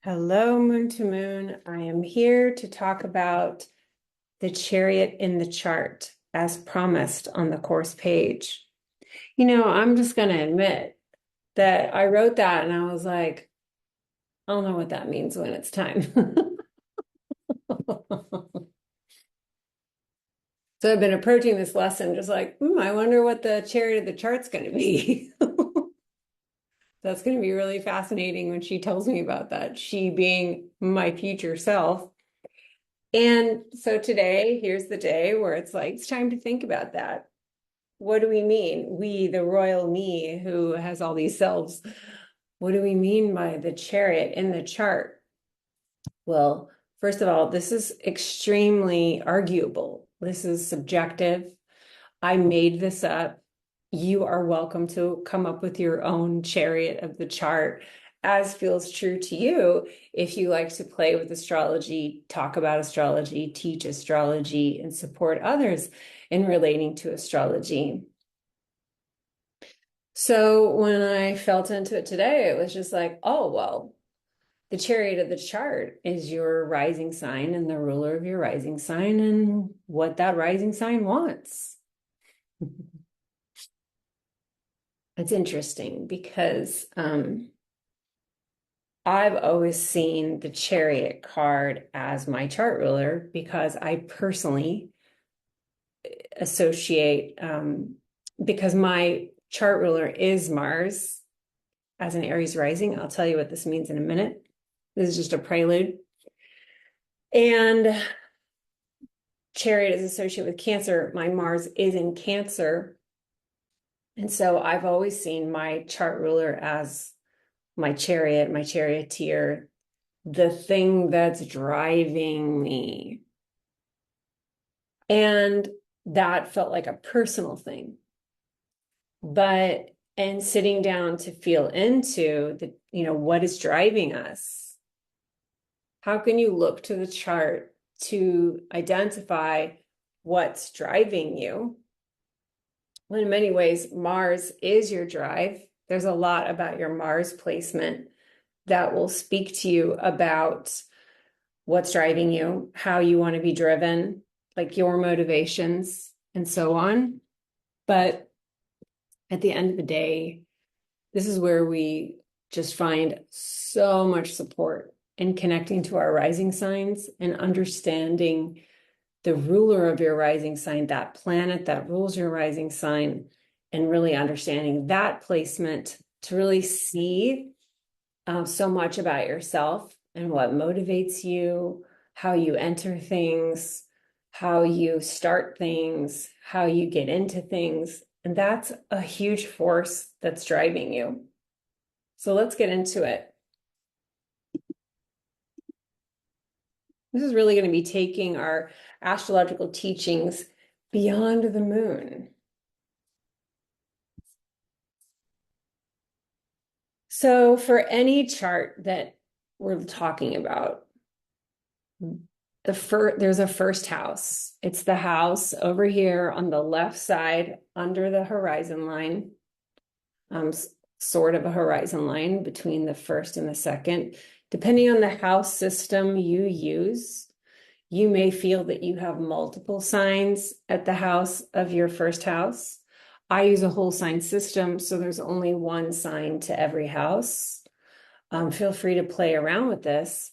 Hello, Moon to Moon. I am here to talk about the chariot in the chart as promised on the course page. I'm just going to admit that I wrote that and I was like, I don't know what that means when it's time. So I've been approaching this lesson just like, I wonder what the chariot of the chart's going to be. That's going to be really fascinating when she tells me about that, she being my future self. And so today, here's the day where it's like, it's time to think about that. What do we mean? We, the royal me who has all these selves, what do we mean by the chariot in the chart? Well, first of all, this is extremely arguable. This is subjective. I made this up. You are welcome to come up with your own chariot of the chart as feels true to you. If you like to play with astrology, talk about astrology, teach astrology, and support others in relating to astrology. So when I felt into it today, it was just like, oh, well, the chariot of the chart is your rising sign and the ruler of your rising sign and what that rising sign wants. It's interesting because I've always seen the chariot card as my chart ruler because I personally associate, because my chart ruler is Mars as an Aries rising. I'll tell you what this means in a minute. This is just a prelude. And chariot is associated with Cancer. My Mars is in Cancer. And so I've always seen my chart ruler as my chariot, my charioteer, the thing that's driving me. And that felt like a personal thing. But and sitting down to feel into what is driving us. How can you look to the chart to identify what's driving you? Well, in many ways, Mars is your drive. There's a lot about your Mars placement that will speak to you about what's driving you, how you want to be driven, like your motivations, and so on. But at the end of the day, this is where we just find so much support in connecting to our rising signs and understanding the ruler of your rising sign, that planet that rules your rising sign, and really understanding that placement to really see so much about yourself and what motivates you, how you enter things, how you start things, how you get into things. And that's a huge force that's driving you. So let's get into it. This is really going to be taking our astrological teachings beyond the moon. So for any chart that we're talking about, there's a first house. It's the house over here on the left side under the horizon line, sort of a horizon line between the first and the second. Depending on the house system you use, you may feel that you have multiple signs at the house of your first house. I use a whole sign system, so there's only one sign to every house. Feel free to play around with this,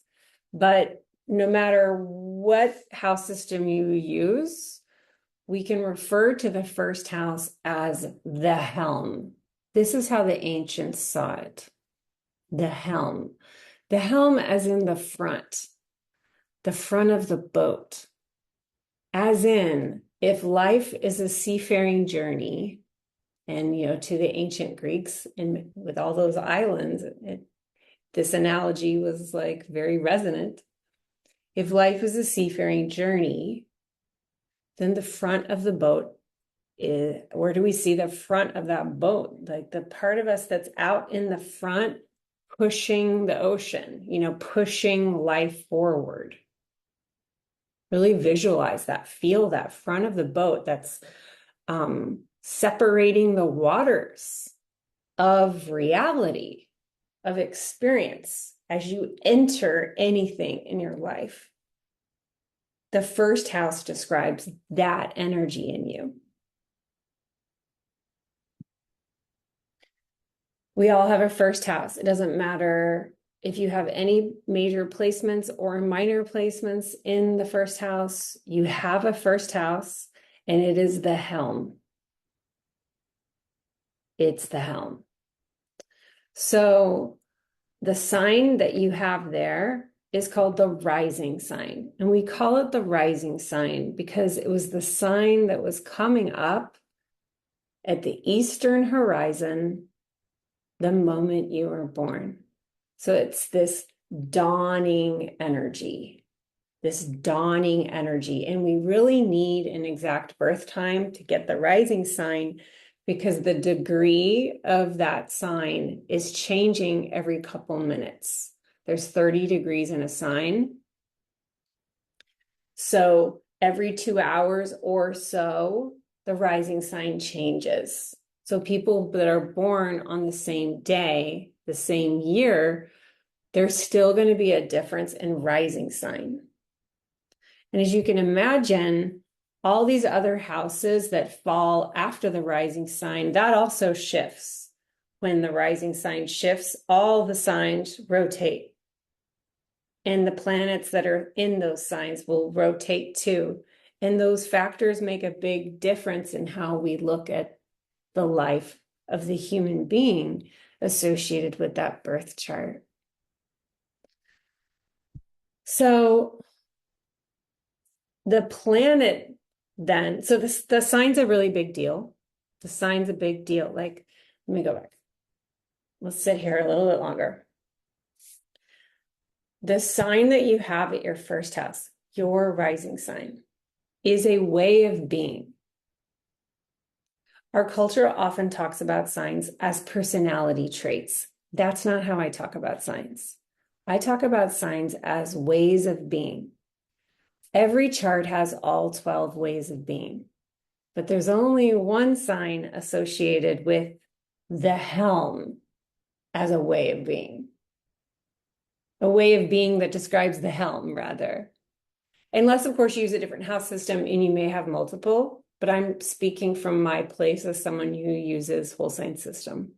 but no matter what house system you use, we can refer to the first house as the helm. This is how the ancients saw it. The helm. The helm as in the front of the boat. As in, if life is a seafaring journey, and to the ancient Greeks and with all those islands, this analogy was like very resonant. If life is a seafaring journey, then the front of the boat is, where do we see the front of that boat? Like the part of us that's out in the front, pushing the ocean, pushing life forward. Really visualize that, feel that front of the boat that's separating the waters of reality, of experience as you enter anything in your life. The first house describes that energy in you. We all have a first house. It doesn't matter if you have any major placements or minor placements in the first house, you have a first house, and it is the helm. It's the helm. So the sign that you have there is called the rising sign. And we call it the rising sign because it was the sign that was coming up at the eastern horizon the moment you were born. So it's this dawning energy, And we really need an exact birth time to get the rising sign because the degree of that sign is changing every couple minutes. There's 30 degrees in a sign. So every 2 hours or so, the rising sign changes. So people that are born on the same day, the same year, there's still going to be a difference in rising sign. And as you can imagine, all these other houses that fall after the rising sign, that also shifts. When the rising sign shifts, all the signs rotate. And the planets that are in those signs will rotate too. And those factors make a big difference in how we look at the life of the human being associated with that birth chart. So the planet then, so the sign's a really big deal. The sign's a big deal. Like, let me go back. Let's sit here a little bit longer. The sign that you have at your first house, your rising sign, is a way of being. Our culture often talks about signs as personality traits. That's not how I talk about signs. I talk about signs as ways of being. Every chart has all 12 ways of being, but there's only one sign associated with the helm as a way of being. A way of being that describes the helm, rather. Unless, of course, you use a different house system and you may have multiple, but I'm speaking from my place as someone who uses whole sign system.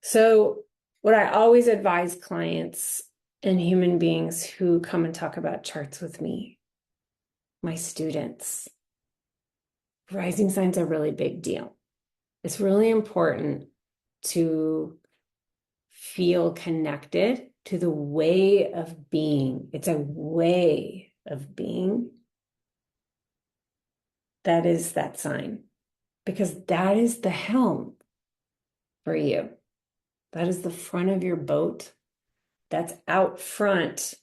So what I always advise clients and human beings who come and talk about charts with me, my students, rising signs are a really big deal. It's really important to feel connected to the way of being. It's a way of being that is that sign, because that is the helm for you. That is the front of your boat. That's out front,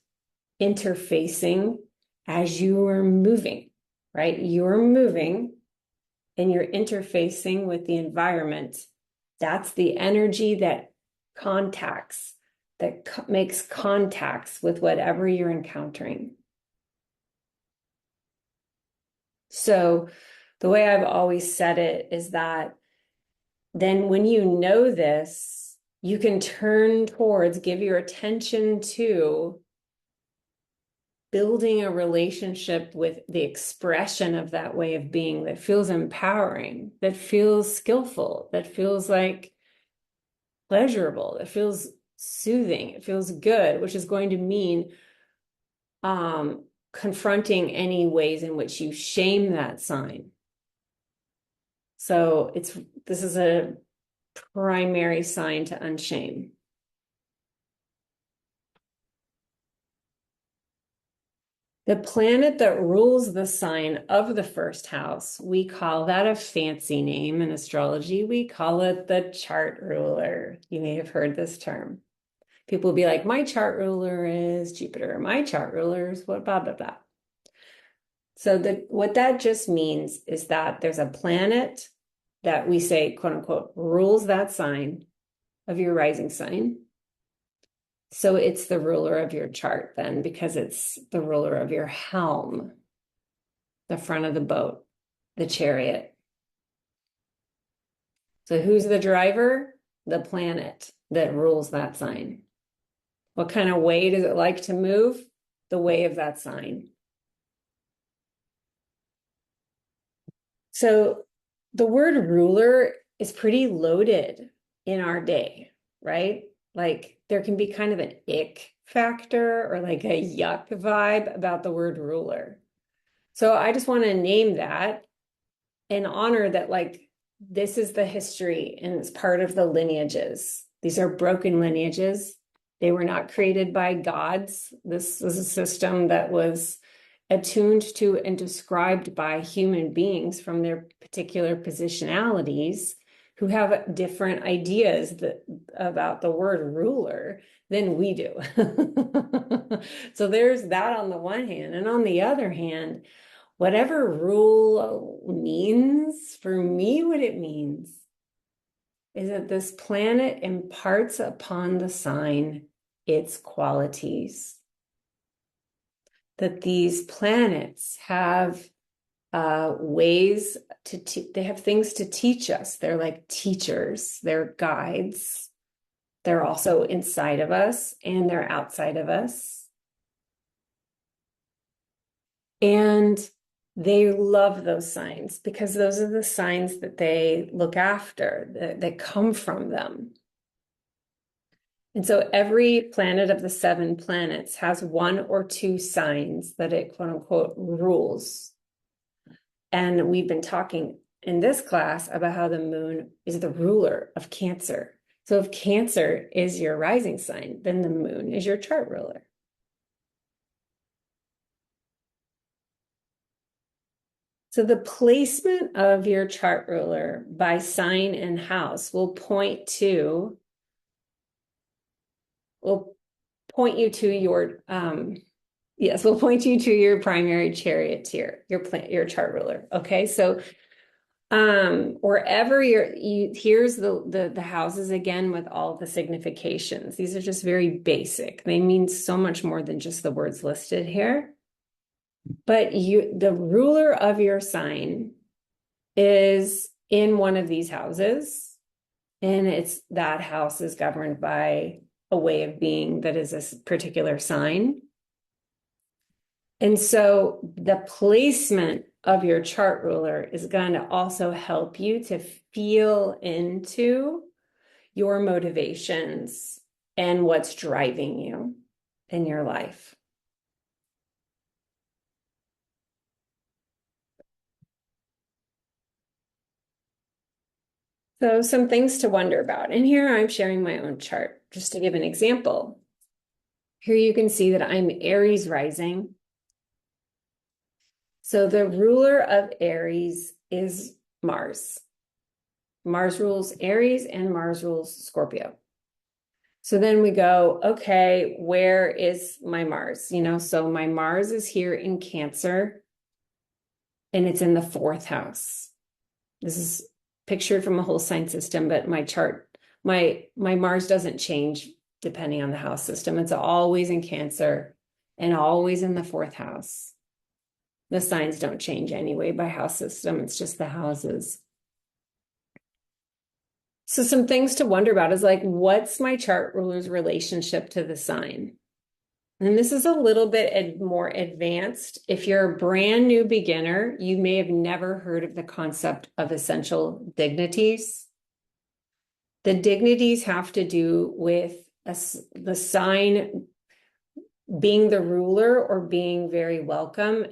interfacing as you are moving, right? You're moving and you're interfacing with the environment. That's the energy that contacts, that makes contacts with whatever you're encountering. So the way I've always said it is that then when you know this, you can turn towards, give your attention to building a relationship with the expression of that way of being that feels empowering, that feels skillful, that feels like pleasurable, that feels soothing, it feels good, which is going to mean confronting any ways in which you shame that sign. So this is a primary sign to unshame. The planet that rules the sign of the first house, we call that a fancy name in astrology. We call it the chart ruler. You may have heard this term. People will be like, my chart ruler is Jupiter. My chart ruler is what, blah, blah, blah. So what that just means is that there's a planet that we say, quote unquote, rules that sign of your rising sign. So it's the ruler of your chart then, because it's the ruler of your helm, the front of the boat, the chariot. So who's the driver? the planet that rules that sign. What kind of way does it like to move? The way of that sign. So the word ruler is pretty loaded in our day, right? Like there can be kind of an ick factor or like a yuck vibe about the word ruler. So I just want to name that and honor that, like, this is the history and it's part of the lineages. These are broken lineages. They were not created by gods. This was a system that was attuned to and described by human beings from their particular positionalities who have different ideas about the word ruler than we do. So there's that on the one hand. And on the other hand, whatever rule means, for me, what it means is that this planet imparts upon the sign its qualities. That these planets have ways they have things to teach us. They're like teachers, they're guides. They're also inside of us and they're outside of us. And they love those signs because those are the signs that they look after, that come from them. And so every planet of the 7 planets has 1 or 2 signs that it, quote unquote, rules. And we've been talking in this class about how the moon is the ruler of Cancer. So if Cancer is your rising sign, then the moon is your chart ruler. So the placement of your chart ruler by sign and house will point you to your we'll point you to your primary charioteer, your chart ruler. Okay, so wherever here's the houses again with all the significations. These are just very basic. They mean so much more than just the words listed here. But the ruler of your sign is in one of these houses, and that house is governed by a way of being that is a particular sign. And so the placement of your chart ruler is going to also help you to feel into your motivations and what's driving you in your life. So some things to wonder about. And here I'm sharing my own chart just to give an example. Here you can see that I'm Aries rising. So the ruler of Aries is Mars. Mars rules Aries and Mars rules Scorpio. So then we go, okay, where is my Mars? So my Mars is here in Cancer and it's in the 4th house. This is pictured from a whole sign system, but my chart, my Mars doesn't change depending on the house system. It's always in Cancer and always in the 4th house. The signs don't change anyway by house system. It's just the houses. So some things to wonder about is like, what's my chart ruler's relationship to the sign? And this is a little bit more advanced. If you're a brand new beginner, you may have never heard of the concept of essential dignities. The dignities have to do with the sign being the ruler or being very welcome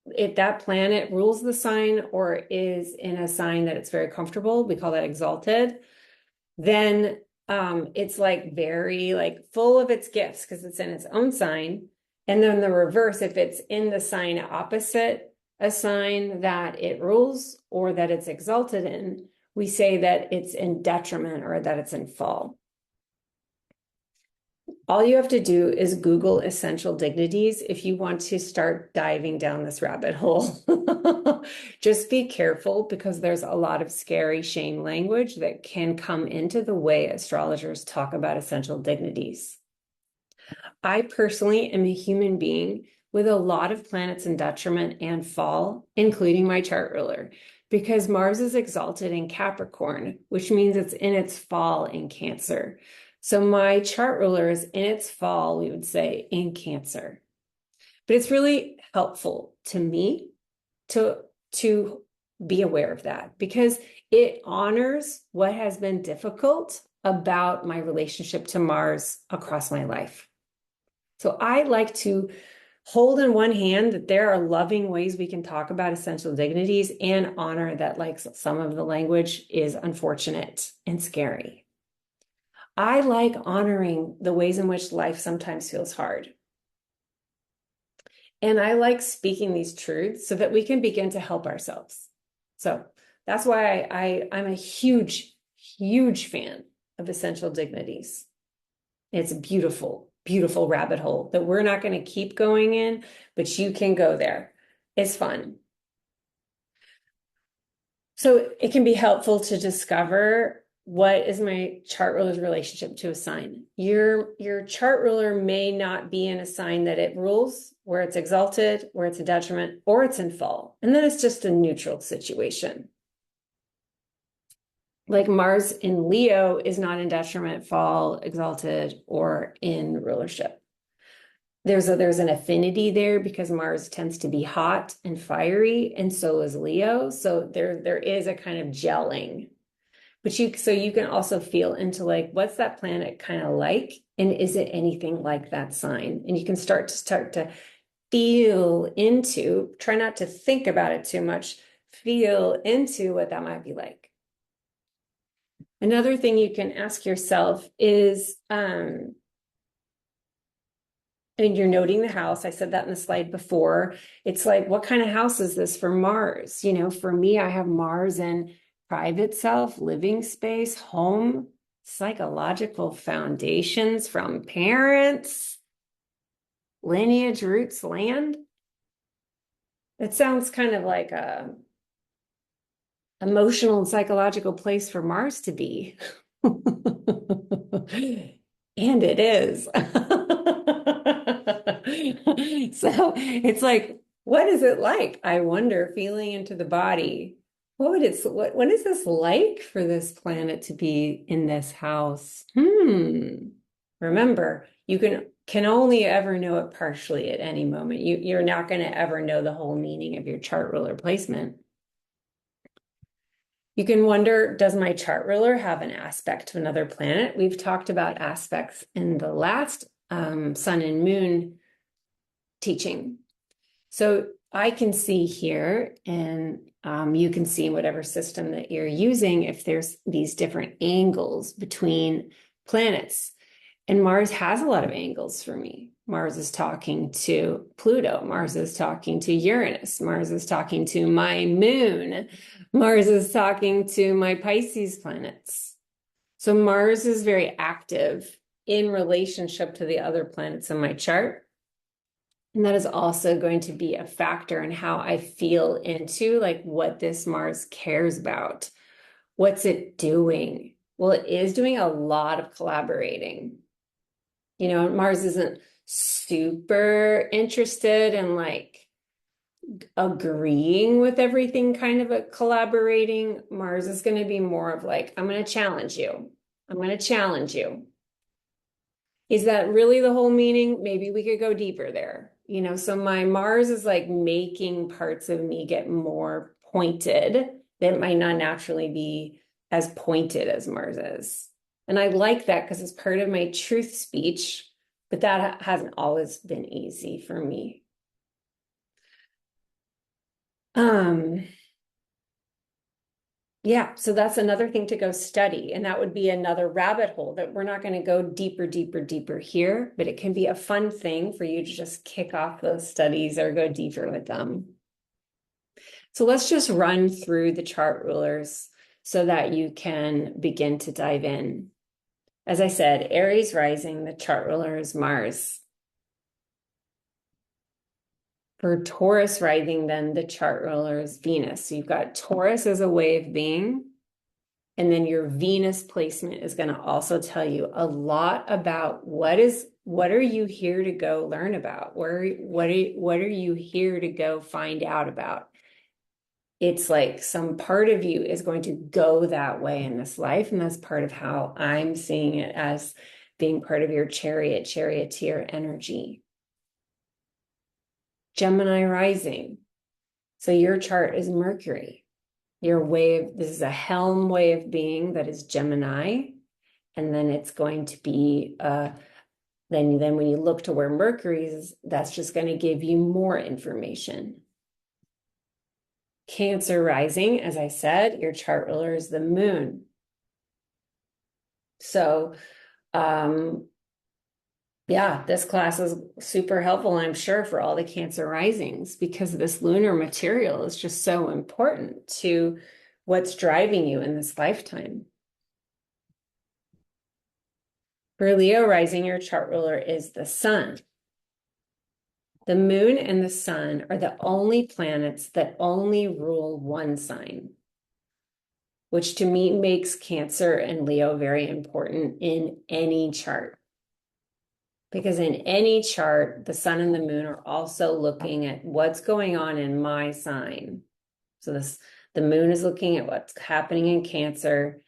if that planet rules the sign or is in a sign that it's very comfortable, we call that exalted, then it's like very like full of its gifts because it's in its own sign. And then the reverse, if it's in the sign opposite a sign that it rules or that it's exalted in, we say that it's in detriment or that it's in fall. All you have to do is Google essential dignities if you want to start diving down this rabbit hole. Just be careful because there's a lot of scary shame language that can come into the way astrologers talk about essential dignities. I personally am a human being with a lot of planets in detriment and fall, including my chart ruler, because Mars is exalted in Capricorn, which means it's in its fall in Cancer. So my chart ruler is in its fall, we would say, in Cancer. But it's really helpful to me to be aware of that because it honors what has been difficult about my relationship to Mars across my life. So I like to hold in one hand that there are loving ways we can talk about essential dignities and honor that like some of the language is unfortunate and scary. I like honoring the ways in which life sometimes feels hard. And I like speaking these truths so that we can begin to help ourselves. So that's why I'm a huge, huge fan of essential dignities. It's a beautiful, beautiful rabbit hole that we're not going to keep going in, but you can go there. It's fun. So it can be helpful to discover what is my chart ruler's relationship to a sign. Your chart ruler may not be in a sign that it rules, where it's exalted, where it's a detriment, or it's in fall. And then it's just a neutral situation. Like Mars in Leo is not in detriment, fall, exalted, or in rulership. There's an affinity there because Mars tends to be hot and fiery, and so is Leo. So there is a kind of gelling. But you can also feel into like, what's that planet kind of like? And is it anything like that sign? And you can start to feel into, try not to think about it too much, feel into what that might be like. Another thing you can ask yourself is, and you're noting the house. I said that in the slide before. It's like, what kind of house is this for Mars? You know, for me, I have Mars in private self, living space, home, psychological foundations from parents, lineage, roots, land. It sounds kind of like a emotional and psychological place for Mars to be. And it is. So it's like, what is it like? I wonder, feeling into the body. What is this like for this planet to be in this house? Remember, you can only ever know it partially at any moment. You're not going to ever know the whole meaning of your chart ruler placement. You can wonder, does my chart ruler have an aspect to another planet? We've talked about aspects in the last sun and moon teaching. So I can see here, and you can see whatever system that you're using, if there's these different angles between planets. And Mars has a lot of angles for me. Mars is talking to Pluto. Mars is talking to Uranus. Mars is talking to my moon. Mars is talking to my Pisces planets. So Mars is very active in relationship to the other planets in my chart. And that is also going to be a factor in how I feel into like what this Mars cares about. What's it doing? Well, it is doing a lot of collaborating. You know, Mars isn't super interested in like agreeing with everything, kind of a collaborating. Mars is going to be more of like, I'm going to challenge you. I'm going to challenge you. Is that really the whole meaning? Maybe we could go deeper there. You know, so my Mars is like making parts of me get more pointed that might not naturally be as pointed as Mars is. And I like that because it's part of my truth speech, but that hasn't always been easy for me. Yeah, so that's another thing to go study. And that would be another rabbit hole that we're not going to go deeper, deeper, deeper here, but it can be a fun thing for you to just kick off those studies or go deeper with them. So let's just run through the chart rulers so that you can begin to dive in. As I said, Aries rising, the chart ruler is Mars. For Taurus rising, then the chart ruler is Venus. So you've got Taurus as a way of being, and then your Venus placement is going to also tell you a lot about what are you here to go learn about? What are you here to go find out about? it's like some part of you is going to go that way in this life. And that's part of how I'm seeing it, as being part of your charioteer energy. Gemini rising. So your chart is Mercury. Your wave, this is a helm way of being that is Gemini. And then it's going to be, then when you look to where Mercury is, that's just going to give you more information. Cancer rising, as I said, your chart ruler is the moon. So, yeah, this class is super helpful, I'm sure, for all the Cancer risings, because this lunar material is just so important to what's driving you in this lifetime. For Leo rising, your chart ruler is the sun. The moon and the sun are the only planets that only rule one sign, which to me makes Cancer and Leo very important in any chart. Because in any chart, the sun and the moon are also looking at what's going on in my sign. So the moon is looking at what's happening in Cancer,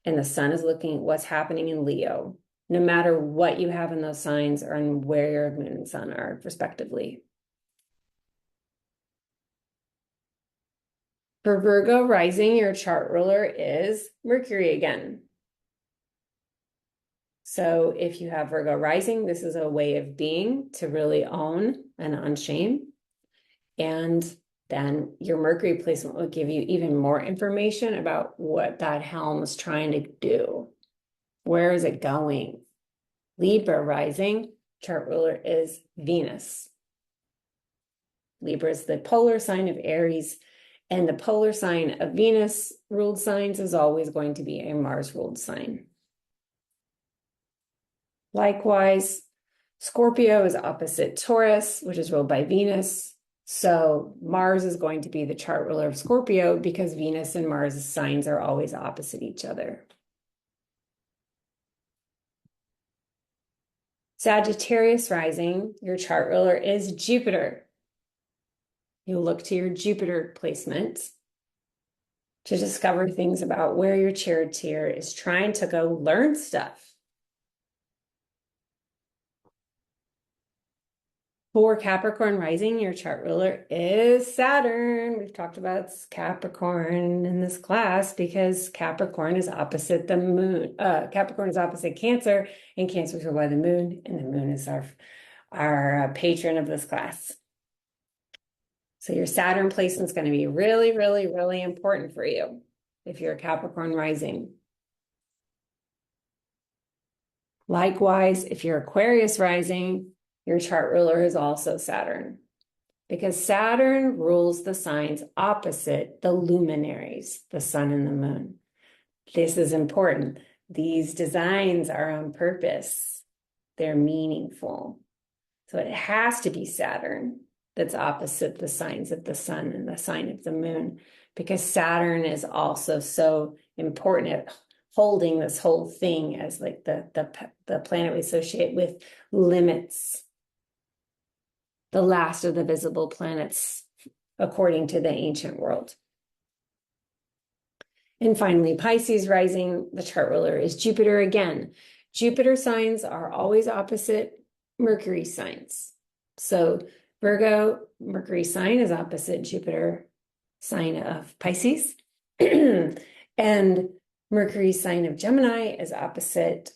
and the sun is looking at what's happening in Leo, no matter what you have in those signs or in where your moon and sun are, respectively. For Virgo rising, your chart ruler is Mercury again. So if you have Virgo rising, this is a way of being to really own and unshame. And then your Mercury placement will give you even more information about what that helm is trying to do. Where is it going? Libra rising, chart ruler is Venus. Libra is the polar sign of Aries, and the polar sign of Venus ruled signs is always going to be a Mars ruled sign. Likewise, Scorpio is opposite Taurus, which is ruled by Venus. So Mars is going to be the chart ruler of Scorpio because Venus and Mars signs are always opposite each other. Sagittarius rising, your chart ruler is Jupiter. You'll look to your Jupiter placement to discover things about where your charioteer is trying to go learn stuff. For Capricorn rising, your chart ruler is Saturn. We've talked about Capricorn in this class because Capricorn is opposite the moon. Capricorn is opposite Cancer, and Cancer is ruled by the moon, and the moon is our patron of this class. So your Saturn placement is going to be really, really, really important for you if you're a Capricorn rising. Likewise, if you're Aquarius rising, your chart ruler is also Saturn, because Saturn rules the signs opposite the luminaries, the sun and the moon. This is important. These designs are on purpose. They're meaningful. So it has to be Saturn that's opposite the signs of the sun and the sign of the moon, because Saturn is also so important at holding this whole thing as like the planet we associate with limits. The last of the visible planets, according to the ancient world. And finally, Pisces rising, the chart ruler is Jupiter again. Jupiter signs are always opposite Mercury signs. So Virgo, Mercury sign is opposite Jupiter sign of Pisces. And Mercury sign of Gemini is opposite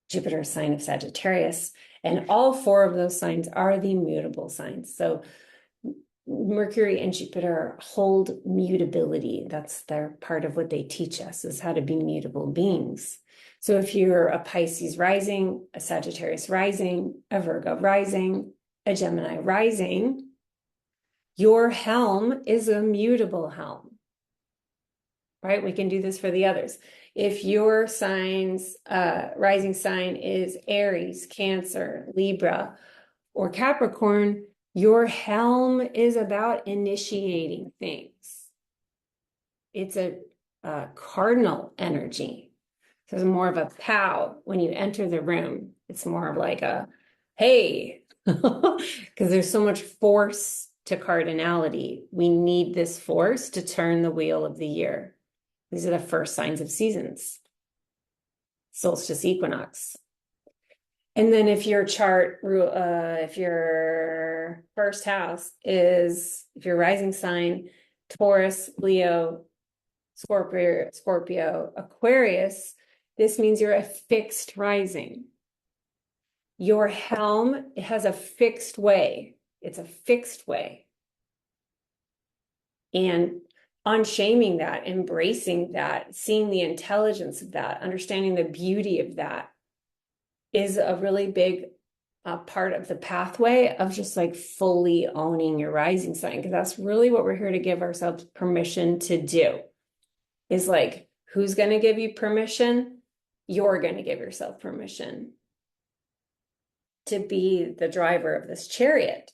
Jupiter sign of Sagittarius. And all four of those signs are the mutable signs. So Mercury and Jupiter hold mutability. That's their part of what they teach us, is how to be mutable beings. So if you're a Pisces rising, a Sagittarius rising, a Virgo rising, a Gemini rising, your helm is a mutable helm, right? We can do this for the others. If your signs, rising sign is Aries, Cancer, Libra, or Capricorn, your helm is about initiating things. It's a cardinal energy. So it's more of a pow when you enter the room. It's more of like a, hey, because there's so much force to cardinality. We need this force to turn the wheel of the year. These are the first signs of seasons. Solstice, equinox. And then if your chart, if your first house is, if your rising sign, Taurus, Leo, Scorpio, Aquarius, this means you're a fixed rising. Your helm has a fixed way. It's a fixed way. And unshaming that, embracing that, seeing the intelligence of that, understanding the beauty of that is a really big part of the pathway of just like fully owning your rising sign. Because that's really what we're here to give ourselves permission to do. Is like, who's going to give you permission? You're going to give yourself permission to be the driver of this chariot.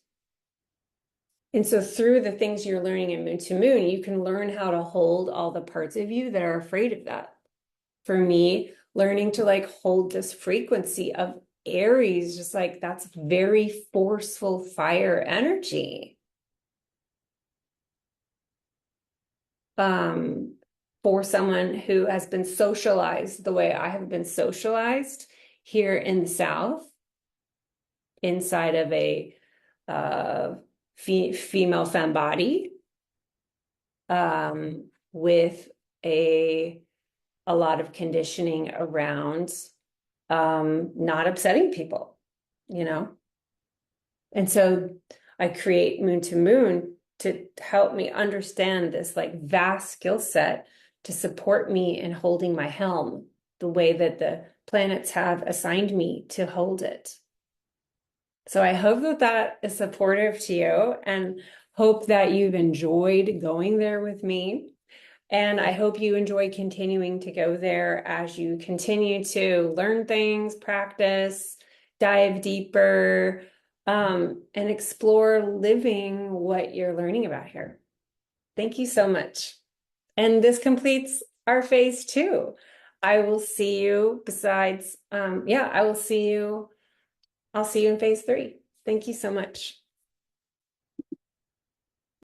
And so through the things you're learning in Moon to Moon, you can learn how to hold all the parts of you that are afraid of that. For me, learning to like hold this frequency of Aries, just like that's very forceful fire energy. For someone who has been socialized the way I have been socialized here in the South, inside of a female femme body, with a lot of conditioning around not upsetting people, you know? And so I create Moon to Moon to help me understand this like vast skill set to support me in holding my helm the way that the planets have assigned me to hold it. So I hope that that is supportive to you and hope that you've enjoyed going there with me. And I hope you enjoy continuing to go there as you continue to learn things, practice, dive deeper, and explore living what you're learning about here. Thank you so much. And this completes our phase 2. I will see you besides, I'll see you in phase 3. Thank you so much.